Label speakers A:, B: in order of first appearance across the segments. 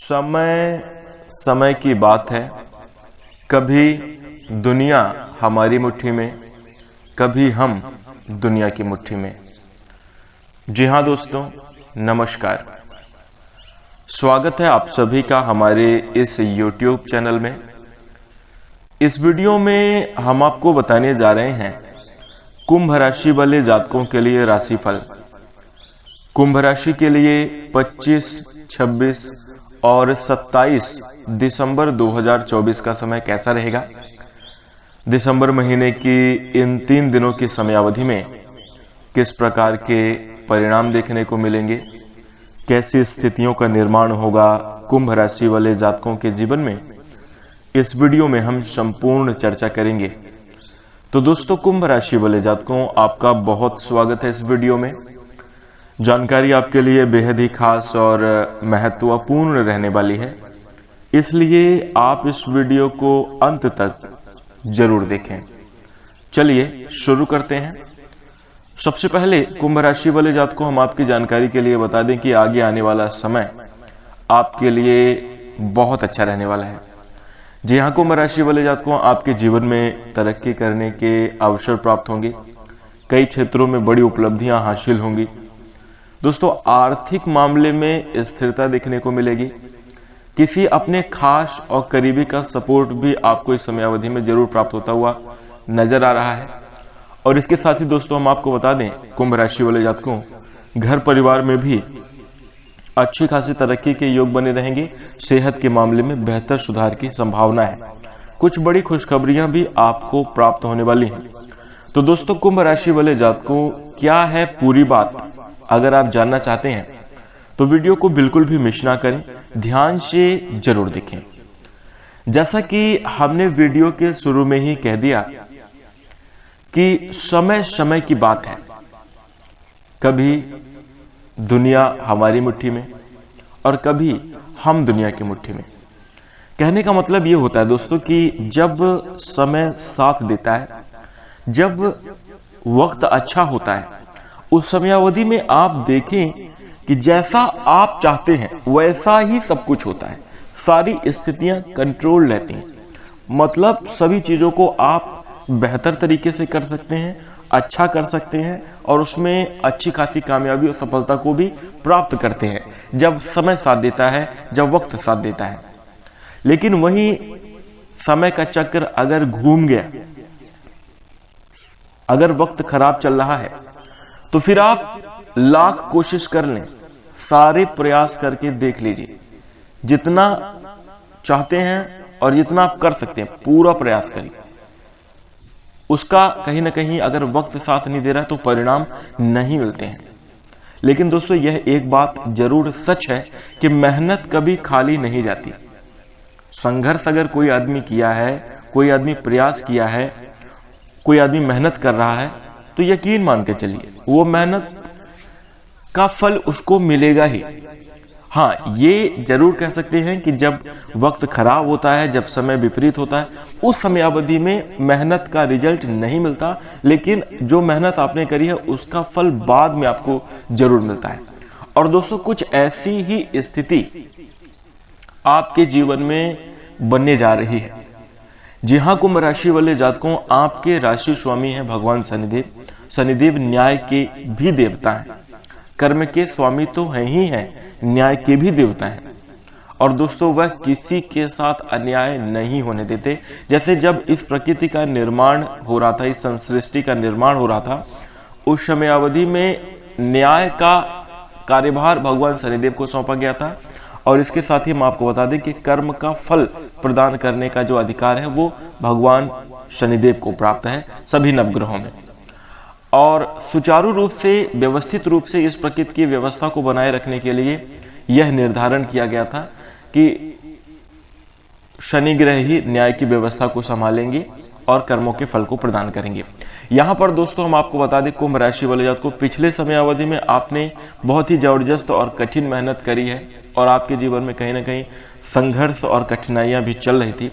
A: समय समय की बात है। कभी दुनिया हमारी मुट्ठी में, कभी हम दुनिया की मुट्ठी में। जी हाँ दोस्तों, नमस्कार। स्वागत है आप सभी का हमारे इस YouTube चैनल में। इस वीडियो में हम आपको बताने जा रहे हैं कुंभ राशि वाले जातकों के लिए राशिफल। कुंभ राशि के लिए 25, 26 और 27 दिसंबर 2024 का समय कैसा रहेगा। दिसंबर महीने की इन 3 दिनों की समयावधि में किस प्रकार के परिणाम देखने को मिलेंगे, कैसी स्थितियों का निर्माण होगा कुंभ राशि वाले जातकों के जीवन में, इस वीडियो में हम संपूर्ण चर्चा करेंगे। तो दोस्तों, कुंभ राशि वाले जातकों, आपका बहुत स्वागत है इस वीडियो में। जानकारी आपके लिए बेहद ही खास और महत्वपूर्ण रहने वाली है, इसलिए आप इस वीडियो को अंत तक जरूर देखें। चलिए शुरू करते हैं। सबसे पहले कुंभ राशि वाले जातकों, हम आपकी जानकारी के लिए बता दें कि आगे आने वाला समय आपके लिए बहुत अच्छा रहने वाला है। जी हाँ, कुंभ राशि वाले जातकों, आपके जीवन में तरक्की करने के अवसर प्राप्त होंगे। कई क्षेत्रों में बड़ी उपलब्धियां हासिल होंगी। दोस्तों, आर्थिक मामले में स्थिरता देखने को मिलेगी। किसी अपने खास और करीबी का सपोर्ट भी आपको इस समयावधि में जरूर प्राप्त होता हुआ नजर आ रहा है। और इसके साथ ही दोस्तों, हम आपको बता दें, कुंभ राशि वाले जातकों, घर परिवार में भी अच्छी खासी तरक्की के योग बने रहेंगे। सेहत के मामले में बेहतर सुधार की संभावना है। कुछ बड़ी खुशखबरियां भी आपको प्राप्त होने वाली हैं। तो दोस्तों, कुंभ राशि वाले जातकों, क्या है पूरी बात, अगर आप जानना चाहते हैं तो वीडियो को बिल्कुल भी मिस ना करें, ध्यान से जरूर देखें। जैसा कि हमने वीडियो के शुरू में ही कह दिया कि समय समय की बात है। कभी दुनिया हमारी मुट्ठी में और कभी हम दुनिया की मुट्ठी में। कहने का मतलब यह होता है दोस्तों कि जब समय साथ देता है, जब वक्त अच्छा होता है, उस समयावधि में आप देखें कि जैसा आप चाहते हैं वैसा ही सब कुछ होता है। सारी स्थितियां कंट्रोल रहती हैं। मतलब सभी चीजों को आप बेहतर तरीके से कर सकते हैं, अच्छा कर सकते हैं और उसमें अच्छी खासी कामयाबी और सफलता को भी प्राप्त करते हैं जब समय साथ देता है, जब वक्त साथ देता है। लेकिन वही समय का चक्र अगर घूम गया, अगर वक्त खराब चल रहा है, तो फिर आप लाख कोशिश कर लें, सारे प्रयास करके देख लीजिए, जितना चाहते हैं और जितना आप कर सकते हैं पूरा प्रयास करिए, उसका कहीं ना कहीं अगर वक्त साथ नहीं दे रहा तो परिणाम नहीं मिलते हैं। लेकिन दोस्तों, यह एक बात जरूर सच है कि मेहनत कभी खाली नहीं जाती। संघर्ष अगर कोई आदमी किया है, कोई आदमी प्रयास किया है, कोई आदमी मेहनत कर रहा है, तो यकीन मान के चलिए वो मेहनत का फल उसको मिलेगा ही। हाँ, ये जरूर कह सकते हैं कि जब वक्त खराब होता है, जब समय विपरीत होता है, उस समयावधि में मेहनत का रिजल्ट नहीं मिलता, लेकिन जो मेहनत आपने करी है उसका फल बाद में आपको जरूर मिलता है। और दोस्तों, कुछ ऐसी ही स्थिति आपके जीवन में बनने जा रही है। जी हाँ, कुंभ राशि वाले जातकों, आपके राशि स्वामी हैं भगवान शनिदेव। शनिदेव न्याय के भी देवता हैं, कर्म के स्वामी तो हैं ही हैं, न्याय के भी देवता हैं। और दोस्तों, वह किसी के साथ अन्याय नहीं होने देते। जैसे जब इस प्रकृति का निर्माण हो रहा था, इस संसृष्टि का निर्माण हो रहा था, उस समयावधि में न्याय का कार्यभार भगवान शनिदेव को सौंपा गया था। और इसके साथ ही हम आपको बता दें कि कर्म का फल प्रदान करने का जो अधिकार है वो भगवान शनिदेव को प्राप्त है सभी नवग्रहों में। और सुचारू रूप से, व्यवस्थित रूप से इस प्रकृति की व्यवस्था को बनाए रखने के लिए यह निर्धारण किया गया था कि शनि ग्रह ही न्याय की व्यवस्था को संभालेंगे और कर्मों के फल को प्रदान करेंगे। यहां पर दोस्तों, हम आपको बता दें, कुंभ राशि वाले जातकों को पिछले समयावधि में आपने बहुत ही जबरदस्त और कठिन मेहनत करी है और आपके जीवन में कहीं ना कहीं संघर्ष और कठिनाइयां भी चल रही थी।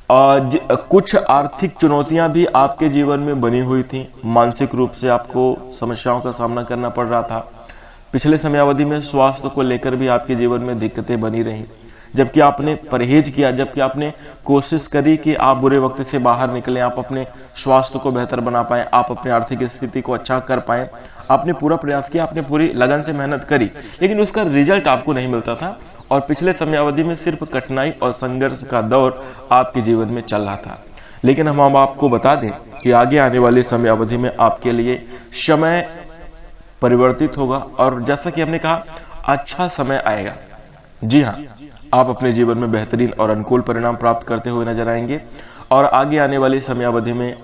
A: और कुछ आर्थिक चुनौतियां भी आपके जीवन में बनी हुई थी। मानसिक रूप से आपको समस्याओं का सामना करना पड़ रहा था। पिछले समयावधि में स्वास्थ्य को लेकर भी आपके जीवन में दिक्कतें बनी रही। जबकि आपने परहेज किया, जबकि आपने कोशिश करी कि आप बुरे वक्त से बाहर निकलें, आप अपने स्वास्थ्य को बेहतर बना पाएं, आप अपनी आर्थिक स्थिति को अच्छा कर पाएं, आपने पूरा प्रयास किया, आपने पूरी लगन से मेहनत करी, लेकिन उसका रिजल्ट आपको नहीं मिलता था और पिछले समयावधि में सिर्फ कठिनाई और संघर्ष का दौर आपके जीवन में चल रहा था। लेकिन हम आपको बता दें कि आगे आने वाली समयावधि में आपके लिए समय परिवर्तित होगा और जैसा कि हमने कहा, अच्छा समय आएगा। जी हाँ, आप अपने जीवन में बेहतरीन और अनुकूल परिणाम प्राप्त करते हुए नजर आएंगे और आगे आने वाली समयावधि में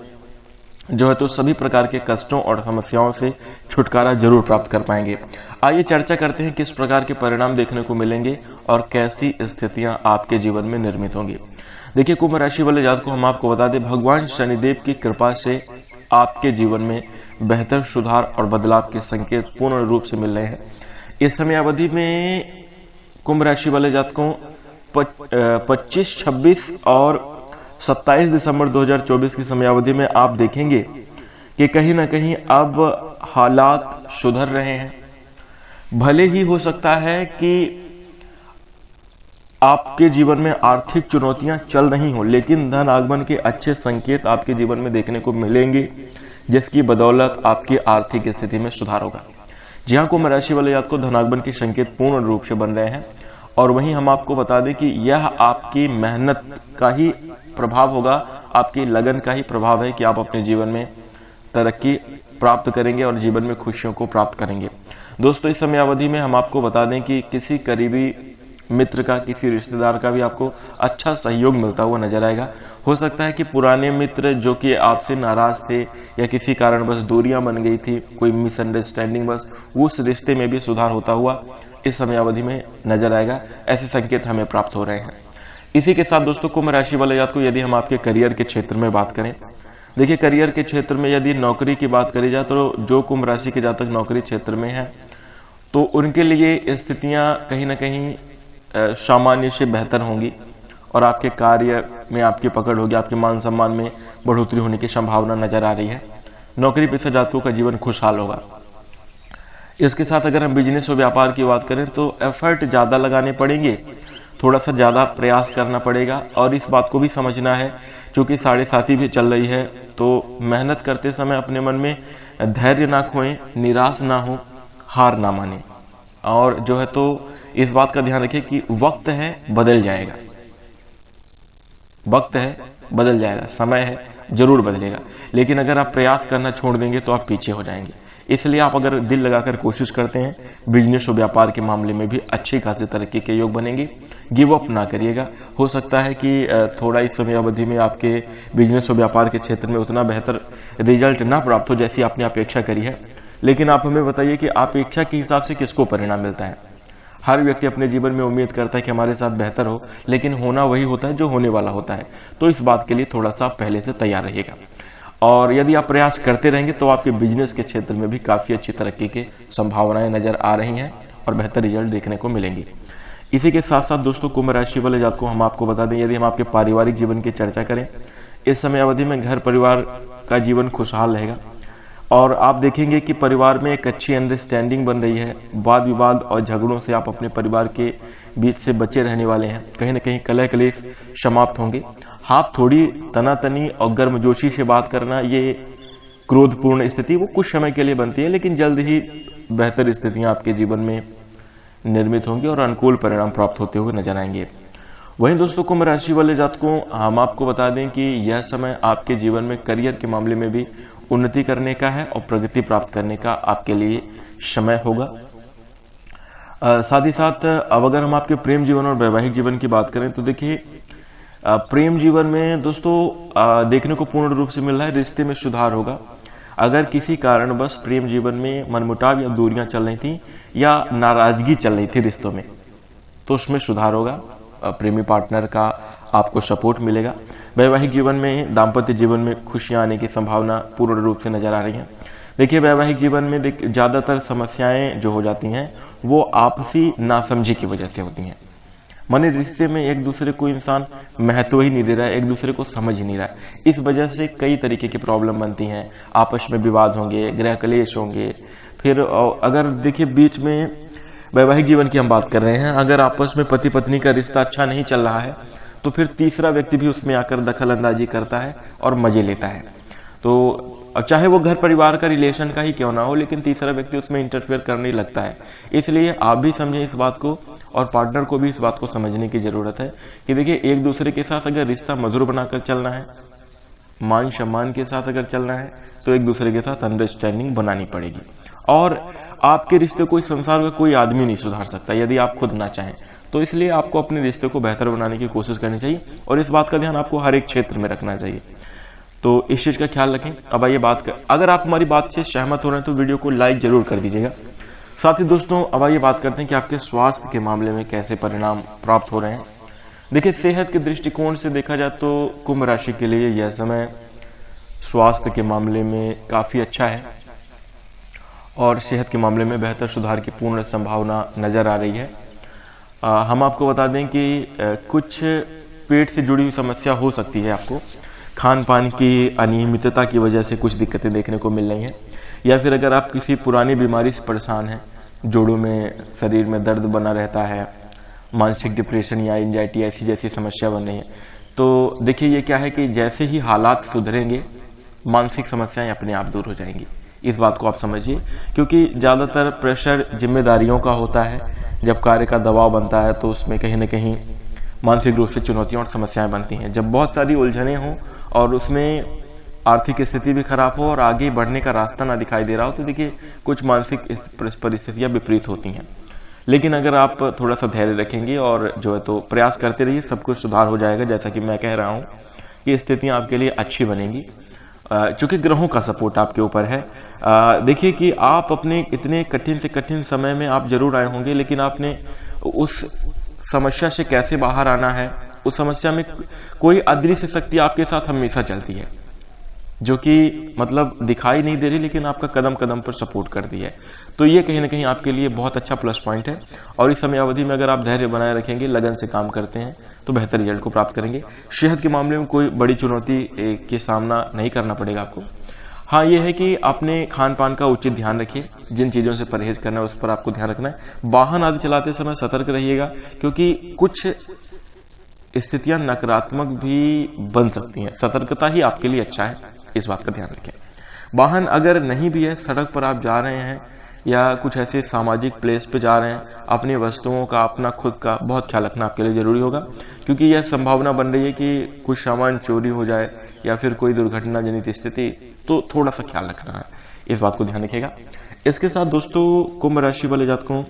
A: जो है तो सभी प्रकार के कष्टों और समस्याओं से छुटकारा जरूर प्राप्त कर पाएंगे। आइए चर्चा करते हैं किस प्रकार के परिणाम देखने को मिलेंगे और कैसी स्थितियां आपके जीवन में निर्मित होंगी। देखिए, कुंभ राशि वाले जातकों को हम आपको बता दें, भगवान शनिदेव की कृपा से आपके जीवन में बेहतर सुधार और बदलाव के संकेत पूर्ण रूप से मिल रहे हैं। इस समयावधि में कुंभ राशि वाले जातकों 25, 26 और 27 दिसंबर 2024 की समयावधि में आप देखेंगे कि कहीं ना कहीं अब हालात सुधर रहे हैं। भले ही हो सकता है कि आपके जीवन में आर्थिक चुनौतियां चल रही हो, लेकिन धन आगमन के अच्छे संकेत आपके जीवन में देखने को मिलेंगे, जिसकी बदौलत आपकी आर्थिक स्थिति में सुधार होगा। जी हाँ, कुंभ राशि वाले जातकों को धनागमन के संकेत पूर्ण रूप से बन रहे हैं और वहीं हम आपको बता दें कि यह आपकी मेहनत का ही प्रभाव होगा, आपकी लगन का ही प्रभाव है कि आप अपने जीवन में तरक्की प्राप्त करेंगे और जीवन में खुशियों को प्राप्त करेंगे। दोस्तों, इस समयावधि में हम आपको बता दें कि किसी करीबी मित्र का, किसी रिश्तेदार का भी आपको अच्छा सहयोग मिलता हुआ नजर आएगा। हो सकता है कि पुराने मित्र जो कि आपसे नाराज थे या किसी कारणवश दूरियां बन गई थी, कोई मिसअंडरस्टैंडिंग, बस उस रिश्ते में भी सुधार होता हुआ इस समयावधि में नजर आएगा। ऐसे संकेत हमें प्राप्त हो रहे हैं। इसी के साथ दोस्तों, कुंभ राशि वाले जातकों को यदि हम आपके करियर के क्षेत्र में बात करें, देखिए करियर के क्षेत्र में यदि नौकरी की बात करी जाए तो जो कुंभ राशि के जातक नौकरी क्षेत्र में है तो उनके लिए स्थितियां कहीं ना कहीं सामान्य से बेहतर होंगी और आपके कार्य में आपकी पकड़ होगी, आपके मान सम्मान में बढ़ोतरी होने की संभावना नजर आ रही है। नौकरी पेशा जातकों का जीवन खुशहाल होगा। इसके साथ अगर हम बिजनेस और व्यापार की बात करें तो एफर्ट ज्यादा लगाने पड़ेंगे, थोड़ा सा ज्यादा प्रयास करना पड़ेगा और इस बात को भी समझना है, क्योंकि 7.5 भी चल रही है, तो मेहनत करते समय अपने मन में धैर्य ना खोएं, निराश ना हो, हार ना माने और जो है तो इस बात का ध्यान रखें कि वक्त है बदल जाएगा, वक्त है बदल जाएगा, समय है जरूर बदलेगा, लेकिन अगर आप प्रयास करना छोड़ देंगे तो आप पीछे हो जाएंगे। इसलिए आप अगर दिल लगाकर कोशिश करते हैं, बिजनेस और व्यापार के मामले में भी अच्छी खासी तरक्की के योग बनेंगे। गिव अप ना करिएगा। हो सकता है कि थोड़ा इस समयावधि में आपके बिजनेस और व्यापार के क्षेत्र में उतना बेहतर रिजल्ट ना प्राप्त हो जैसी आपने अपेक्षा करी है, लेकिन आप हमें बताइए कि अपेक्षा के हिसाब से किसको परिणाम मिलता है। हर व्यक्ति अपने जीवन में उम्मीद करता है कि हमारे साथ बेहतर हो, लेकिन होना वही होता है जो होने वाला होता है। तो इस बात के लिए थोड़ा सा पहले से तैयार रहिएगा और यदि आप प्रयास करते रहेंगे तो आपके बिजनेस के क्षेत्र में भी काफी अच्छी तरक्की की संभावनाएं नजर आ रही हैं और बेहतर रिजल्ट देखने को मिलेंगी। इसी के साथ साथ दोस्तों, कुंभ राशि वाले जातकों को हम आपको बता दें, यदि हम आपके पारिवारिक जीवन की चर्चा करें, इस समय अवधि में घर परिवार का जीवन खुशहाल रहेगा और आप देखेंगे कि परिवार में एक अच्छी अंडरस्टैंडिंग बन रही है। वाद विवाद और झगड़ों से आप अपने परिवार के बीच से बचे रहने वाले हैं। कहीं ना कहीं कलह क्लेश समाप्त होंगे। आप थोड़ी तनातनी और गर्मजोशी से बात करना, ये क्रोधपूर्ण स्थिति वो कुछ समय के लिए बनती है, लेकिन जल्द ही बेहतर स्थितियां आपके जीवन में निर्मित होंगी और अनुकूल परिणाम प्राप्त होते हुए नजर आएंगे। वहीं दोस्तों, कुंभ राशि वाले जातकों हम आपको बता दें कि यह समय आपके जीवन में करियर के मामले में भी उन्नति करने का है और प्रगति प्राप्त करने का आपके लिए समय होगा। साथ ही साथ अब अगर हम आपके प्रेम जीवन और वैवाहिक जीवन की बात करें तो देखिए, प्रेम जीवन में दोस्तों देखने को पूर्ण रूप से मिल रहा है, रिश्ते में सुधार होगा। अगर किसी कारणवश प्रेम जीवन में मनमुटाव या दूरियां चल रही थी या नाराजगी चल रही थी रिश्तों में, तो उसमें सुधार होगा। प्रेमी पार्टनर का आपको सपोर्ट मिलेगा। वैवाहिक जीवन में, दाम्पत्य जीवन में खुशियां आने की संभावना पूर्ण रूप से नजर आ रही है। देखिए, वैवाहिक जीवन में ज्यादातर समस्याएं जो हो जाती हैं वो आपसी नासमझी की वजह से होती हैं। माने रिश्ते में एक दूसरे को इंसान महत्व ही नहीं दे रहा है, एक दूसरे को समझ ही नहीं रहा है। इस वजह से कई तरीके की प्रॉब्लम बनती हैं, आपस में विवाद होंगे, गृह कलेश होंगे। फिर अगर देखिए बीच में वैवाहिक जीवन की हम बात कर रहे हैं, अगर आपस में पति पत्नी का रिश्ता अच्छा नहीं चल रहा है तो फिर तीसरा व्यक्ति भी उसमें आकर दखल अंदाजी करता है और मजे लेता है। तो अब चाहे वो घर परिवार का रिलेशन का ही क्यों ना हो, लेकिन तीसरा व्यक्ति उसमें इंटरफेयर करने लगता है। इसलिए आप भी समझें इस बात को और पार्टनर को भी इस बात को समझने की जरूरत है कि देखिए, एक दूसरे के साथ अगर रिश्ता मधुर बनाकर चलना है, मान सम्मान के साथ अगर चलना है, तो एक दूसरे के साथ अंडरस्टैंडिंग बनानी पड़ेगी। और आपके रिश्ते को इस संसार का कोई आदमी नहीं सुधार सकता यदि आप खुद ना चाहें। तो इसलिए आपको अपने रिश्ते को बेहतर बनाने की कोशिश करनी चाहिए और इस बात का ध्यान आपको हर एक क्षेत्र में रखना चाहिए। तो इस चीज का ख्याल रखें। अब आइए अगर आप हमारी बात से सहमत हो रहे हैं तो वीडियो को लाइक जरूर कर दीजिएगा। साथ ही दोस्तों, अब आइए बात करते हैं कि आपके स्वास्थ्य के मामले में कैसे परिणाम प्राप्त हो रहे हैं। देखिए, सेहत के दृष्टिकोण से देखा जाए तो कुंभ राशि के लिए यह समय स्वास्थ्य के मामले में काफी अच्छा है और सेहत के मामले में बेहतर सुधार की पूर्ण संभावना नजर आ रही है। हम आपको बता दें कि कुछ पेट से जुड़ी हुई समस्या हो सकती है, आपको खान पान की अनियमितता की वजह से कुछ दिक्कतें देखने को मिल रही हैं, या फिर अगर आप किसी पुरानी बीमारी से परेशान हैं, जोड़ों में शरीर में दर्द बना रहता है, मानसिक डिप्रेशन या एंजाइटी ऐसी जैसी समस्या बन रही है, तो देखिए ये क्या है कि जैसे ही हालात सुधरेंगे मानसिक समस्याएं अपने आप दूर हो जाएंगी। इस बात को आप समझिए, क्योंकि ज्यादातर प्रेशर जिम्मेदारियों का होता है। जब कार्य का दबाव बनता है तो उसमें कहीं ना कहीं मानसिक रूप से चुनौतियां और समस्याएं बनती हैं। जब बहुत सारी उलझनें हों और उसमें आर्थिक स्थिति भी खराब हो और आगे बढ़ने का रास्ता ना दिखाई दे रहा हो, तो देखिए कुछ मानसिक परिस्थितियां विपरीत होती हैं। लेकिन अगर आप थोड़ा सा धैर्य रखेंगे और जो है तो प्रयास करते रहिए, सब कुछ सुधार हो जाएगा। जैसा कि मैं कह रहा हूं कि स्थितियां आपके लिए अच्छी बनेंगी, चूंकि ग्रहों का सपोर्ट आपके ऊपर है। देखिए कि आप अपने इतने कठिन से कठिन समय में आप जरूर आए होंगे, लेकिन आपने उस समस्या से कैसे बाहर आना है, उस समस्या में कोई अदृश्य शक्ति आपके साथ हमेशा चलती है, जो कि मतलब दिखाई नहीं दे रही, लेकिन आपका कदम कदम पर सपोर्ट करती है। तो ये कहीं ना कहीं आपके लिए बहुत अच्छा प्लस पॉइंट है और इस समय अवधि में अगर आप धैर्य बनाए रखेंगे, लगन से काम करते हैं, तो बेहतर रिजल्ट को प्राप्त करेंगे। सेहत के मामले में कोई बड़ी चुनौती के सामना नहीं करना पड़ेगा आपको। हाँ, ये है कि अपने खान पान का उचित ध्यान रखिए, जिन चीजों से परहेज करना है उस पर आपको ध्यान रखना है। वाहन आदि चलाते समय सतर्क रहिएगा, क्योंकि कुछ स्थितियां नकारात्मक भी बन सकती हैं। सतर्कता ही आपके लिए अच्छा है, इस बात का ध्यान रखें। वाहन अगर नहीं भी है, सड़क पर आप जा रहे हैं या कुछ ऐसे सामाजिक प्लेस पे जा रहे हैं, अपनी वस्तुओं का, अपना खुद का बहुत ख्याल रखना आपके लिए जरूरी होगा, क्योंकि यह संभावना बन रही है कि कुछ सामान चोरी हो जाए या फिर कोई दुर्घटना जनित स्थिति, तो थोड़ा सा ख्याल रखना है, इस बात को ध्यान रखिएगा। इसके साथ दोस्तों, कुंभ राशि वाले जातकों,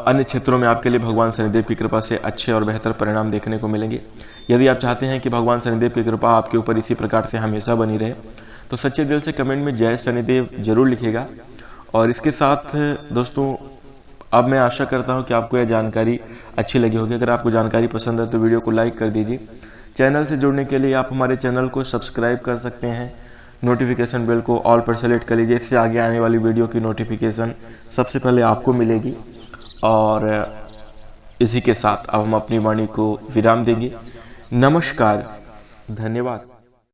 A: अन्य क्षेत्रों में आपके लिए भगवान शनिदेव की कृपा से अच्छे और बेहतर परिणाम देखने को मिलेंगे। यदि आप चाहते हैं कि भगवान शनिदेव की कृपा आपके ऊपर इसी प्रकार से हमेशा बनी रहे, तो सच्चे दिल से कमेंट में जय शनिदेव जरूर लिखिएगा। और इसके साथ दोस्तों, अब मैं आशा करता हूं कि आपको यह जानकारी अच्छी लगी होगी। अगर आपको जानकारी पसंद है तो वीडियो को लाइक कर दीजिए। चैनल से जुड़ने के लिए आप हमारे चैनल को सब्सक्राइब कर सकते हैं। नोटिफिकेशन बेल को ऑल पर सेलेक्ट कर लीजिए, इससे आगे आने वाली वीडियो की नोटिफिकेशन सबसे पहले आपको मिलेगी। और इसी के साथ अब हम अपनी वाणी को विराम देंगे। नमस्कार, धन्यवाद।